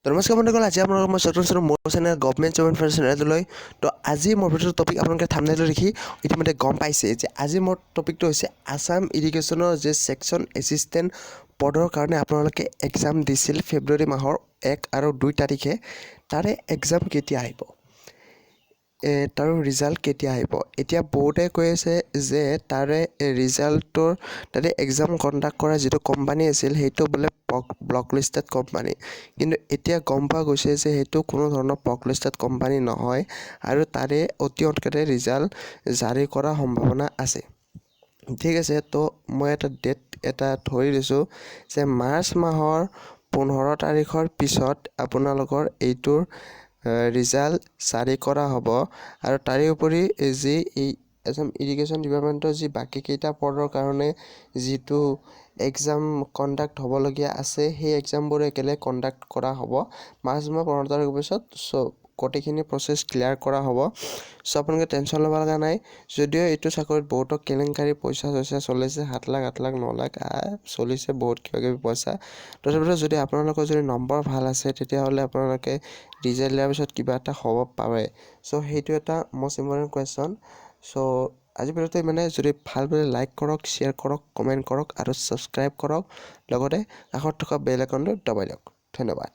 নমস্কাৰ বন্ধুসকল, আজি আপোনালোকক মই স্বাগতম জনাইছোঁ মোৰ চেনেল গভমেণ্ট জব ইনফৰমেশ্যন চেনেললৈ। তো আজি মোৰ ভিডিঅ'ৰ টপিক আপোনালোকে থাম্বনেইলত দেখি ইতিমধ্যে গম পাইছে যে আজি মোৰ টপিকটো হৈছে আছাম ইৰিগেশ্যনৰ যে ছেকশ্যন এছিষ্টেণ্ট পদৰ কাৰণে আপোনালোকে এক্সাম দিছিল ফেব্ৰুৱাৰী মাহৰ 1 আৰু 2 তাৰিখে। তাৰে এক্সাম কেতিয়া আহিব, তাৰ ৰিজাল্ট কেতিয়া আহিব? এতিয়া বহুতে কৈ আছে যে তাৰে ৰিজাল্টৰ তাতে এক্সাম কণ্ডাক্ট কৰা যিটো কোম্পানী আছিল সেইটো বোলে ব্লক লিষ্টেড কোম্পানী, কিন্তু এতিয়া গম পোৱা গৈছে যে সেইটো কোনো ধৰণৰ ব্লক লিষ্টেড কোম্পানী নহয় আৰু তাৰে অতি সোনকালে ৰিজাল্ট জাৰি কৰাৰ সম্ভাৱনা আছে। ঠিক আছে, তো মই এটা ডেট ধৰি দিছোঁ যে মাৰ্চ মাহৰ 15 তাৰিখৰ পিছত আপোনালোকৰ এইটোৰ ৰিজাল্ট জাৰি কৰা হ'ব। আৰু তাৰে উপৰি যি এই আছাম ইৰিগেশ্যন ডিপাৰ্টমেণ্টৰ যি বাকীকেইটা পদৰ কাৰণে যিটো এক্সাম কণ্ডাক্ট হ'বলগীয়া আছে সেই এক্সামবোৰ একেলগে কণ্ডাক্ট কৰা হ'ব মাৰ্চ মাহৰ 15 তাৰিখৰ পিছত। গোটেইখিনি প্ৰচেছ ক্লিয়াৰ কৰা হ'ব। আপোনালোকে টেনশ্যন ল'ব লগা নাই। যদিও এইটো চাকৰিত বহুতো কেলেংকাৰী পইচা চলিছে, 7 লাখ 8 লাখ 9 লাখ চলিছে, বহুত কিবাকিবি পইচা। তথাপিতো যদি আপোনালোকৰ যদি নম্বৰ ভাল আছে তেতিয়াহ'লে আপোনালোকে ৰিজাল্ট দিয়াৰ পিছত কিবা এটা হ'ব পাৰে। সেইটো এটা মষ্ট ইম্পৰ্টেণ্ট কুৱেশ্যন। আজি ভিডিঅ'টো মানে যদি ভাল পালে লাইক কৰক, শ্বেয়াৰ কৰক, কমেণ্ট কৰক আৰু ছাবস্ক্ৰাইব কৰক, লগতে কাষত থকা বেল আইকনটো দবাই দিয়ক। ধন্যবাদ।